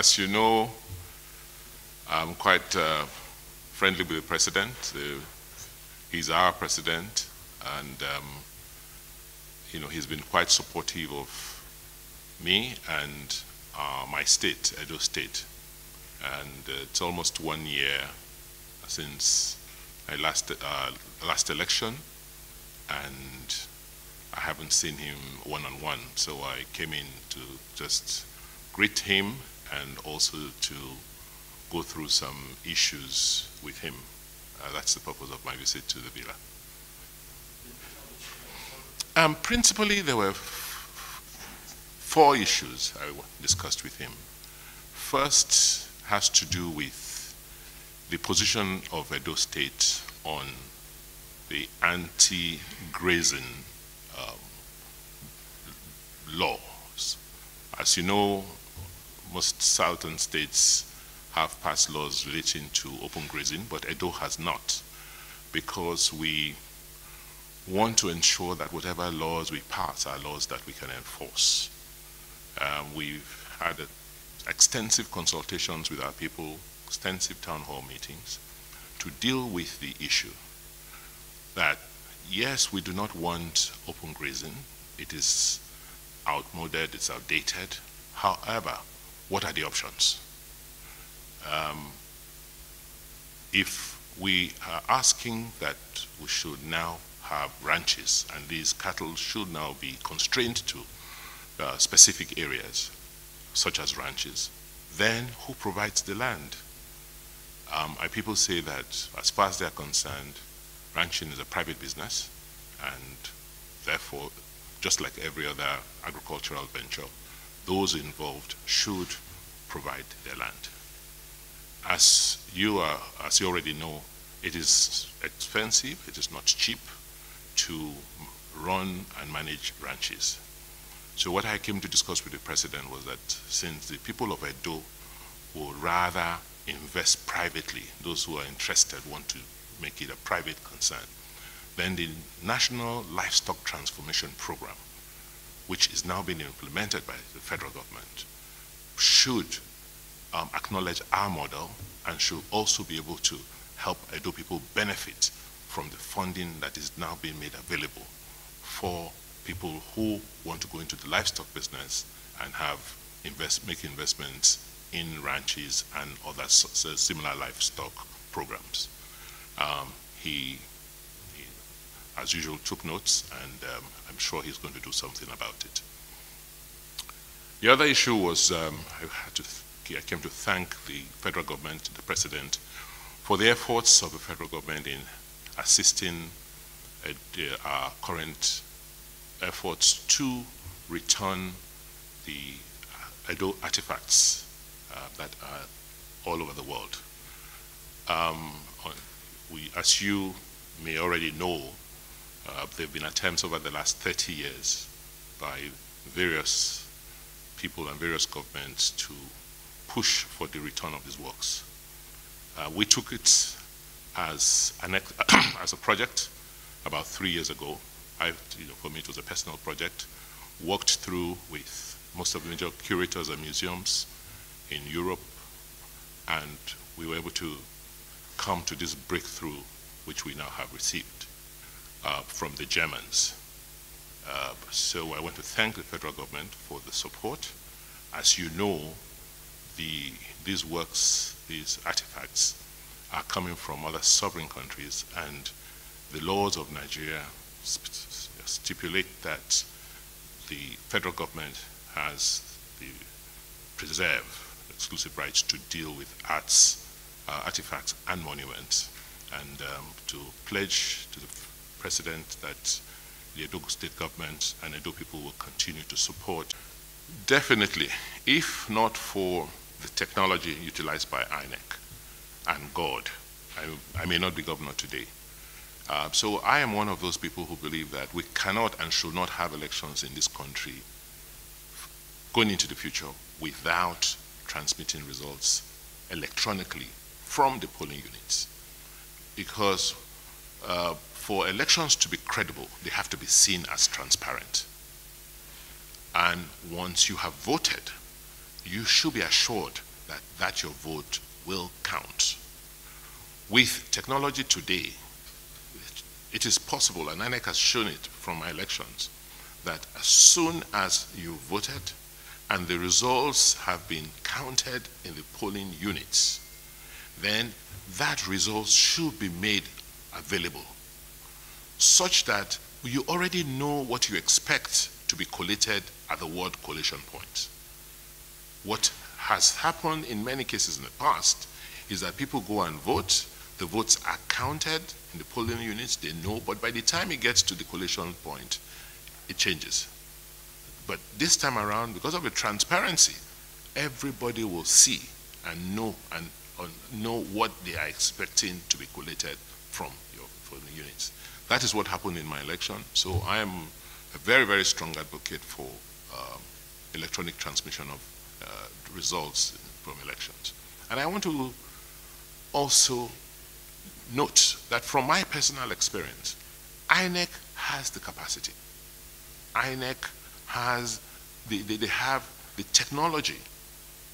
As you know, I'm quite friendly with the president. He's our president, and he's been quite supportive of me and my state, Edo State. And it's almost 1 year since my last election, and I haven't seen him one-on-one, so I came in to just greet him and also to go through some issues with him. That's the purpose of my visit to the villa. Principally, there were 4 issues I discussed with him. First has to do with the position of Edo State on the anti-grazing laws. As you know, most southern states have passed laws relating to open grazing, but Edo has not, because we want to ensure that whatever laws we pass are laws that we can enforce. We've had extensive consultations with our people, extensive town hall meetings, to deal with the issue that, yes, we do not want open grazing. It is outmoded, it's outdated. However, what are the options? If we are asking that we should now have ranches and these cattle should now be constrained to specific areas, such as ranches, then who provides the land? Our people say that as far as they're concerned, ranching is a private business, and therefore, just like every other agricultural venture, those involved should provide their land. As you already know, it is expensive, it is not cheap to run and manage ranches. So what I came to discuss with the president was that since the people of Edo would rather invest privately, those who are interested want to make it a private concern, then the National Livestock Transformation Program, which is now being implemented by the federal government, should acknowledge our model and should also be able to help Edo people benefit from the funding that is now being made available for people who want to go into the livestock business and make investments in ranches and other similar livestock programs. He, as usual, took notes, and I'm sure he's going to do something about it. The other issue was I came to thank the federal government, the president, for the efforts of the federal government in assisting our current efforts to return the Edo artifacts that are all over the world. As you may already know, there have been attempts over the last 30 years by various people and various governments to push for the return of these works. We took it as a project about 3 years ago. For me, it was a personal project. Worked through with most of the major curators and museums in Europe, and we were able to come to this breakthrough, which we now have received from the Germans. So I want to thank the federal government for the support. As you know, these works, these artifacts, are coming from other sovereign countries, and the laws of Nigeria stipulate that the federal government has the exclusive rights to deal with artifacts and monuments, and to pledge to the president that the Edo State government and Edo people will continue to support. Definitely, if not for the technology utilized by INEC and God, I may not be governor today. So I am one of those people who believe that we cannot and should not have elections in this country going into the future without transmitting results electronically from the polling units. Because for elections to be credible, they have to be seen as transparent. And once you have voted, you should be assured that your vote will count. With technology today, it is possible, and INEC has shown it from my elections, that as soon as you voted and the results have been counted in the polling units, then that result should be made available such that you already know what you expect to be collated at the ward collation point. What has happened in many cases in the past is that people go and vote, the votes are counted in the polling units, they know, but by the time it gets to the collation point, it changes. But this time around, because of the transparency, everybody will see and know what they are expecting to be collated from your polling units. That is what happened in my election. So I am a very, very strong advocate for electronic transmission of results from elections. And I want to also note that from my personal experience, INEC has the capacity. INEC has, they have the technology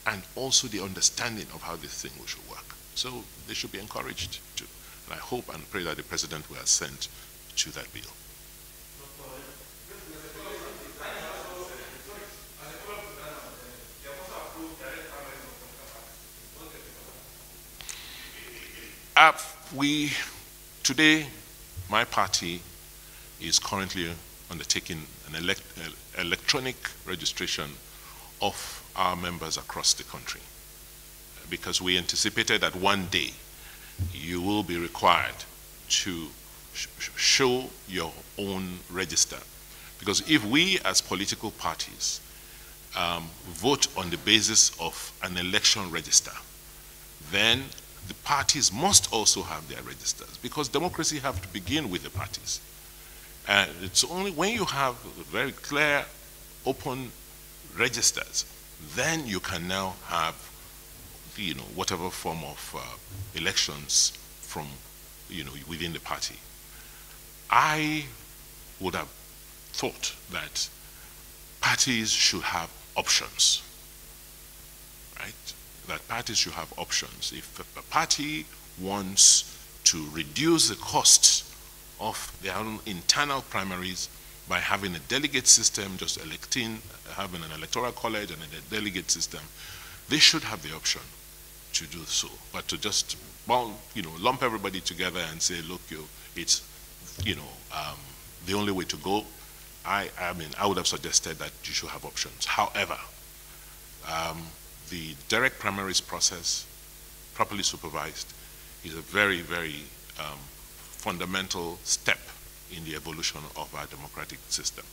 and also the understanding of how this thing should work. So they should be encouraged to. And I hope and pray that the President will assent to that bill. Today, my party is currently undertaking an electronic registration of our members across the country, because we anticipated that one day you will be required to show your own register. Because if we as political parties vote on the basis of an election register, then the parties must also have their registers, because democracy has to begin with the parties. And it's only when you have very clear, open registers, then you can now have, whatever form of elections from, within the party. I would have thought that parties should have options, right? That parties should have options. If a party wants to reduce the costs of their own internal primaries by having a delegate system, just having an electoral college and a delegate system, they should have the option to do so. But to just, lump everybody together and say, look, it's, the only way to go, I would have suggested that you should have options. However, the direct primaries process, properly supervised, is a very, very fundamental step in the evolution of our democratic system.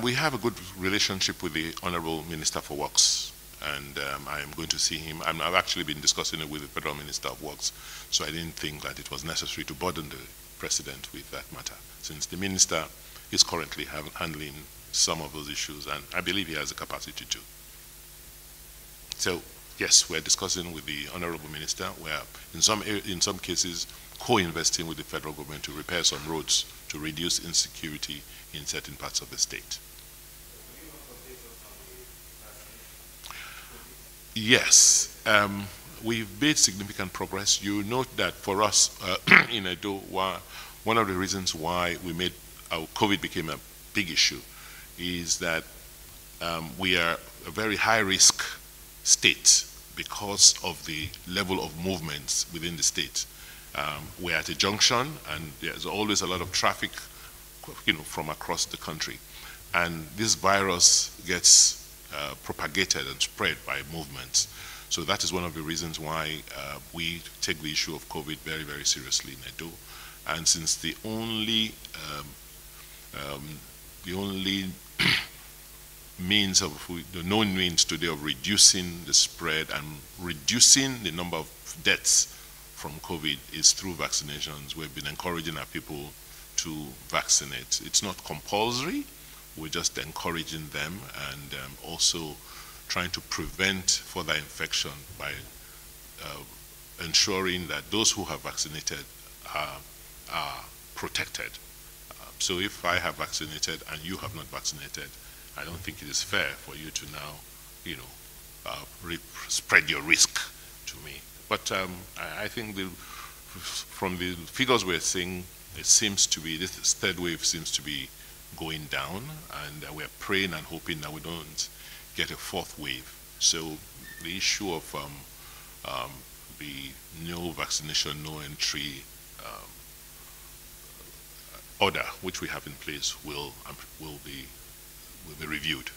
We have a good relationship with the Honorable Minister for Works, and I am going to see him. I've actually been discussing it with the Federal Minister of Works, so I didn't think that it was necessary to burden the President with that matter, since the Minister is currently handling some of those issues, and I believe he has the capacity to. So, yes, we're discussing with the Honorable Minister. We're, in some cases, co-investing with the federal government to repair some roads to reduce insecurity in certain parts of the state. Yes, we've made significant progress. You note that for us in Edo, one of the reasons why COVID became a big issue is that we are a very high-risk state because of the level of movements within the state. We're at a junction, and there's always a lot of traffic, from across the country. And this virus gets propagated and spread by movements. So that is one of the reasons why we take the issue of COVID very, very seriously in Edo. And since the only means of, the known means today of reducing the spread and reducing the number of deaths from COVID is through vaccinations, we've been encouraging our people to vaccinate. It's not compulsory, we're just encouraging them, and also trying to prevent further infection by ensuring that those who have vaccinated are protected. So if I have vaccinated and you have not vaccinated, I don't think it is fair for you to now, spread your risk to me. But I think from the figures we're seeing, it seems to be, this third wave seems to be going down, and we're praying and hoping that we don't get a fourth wave. So the issue of the no vaccination, no entry order which we have in place will be reviewed.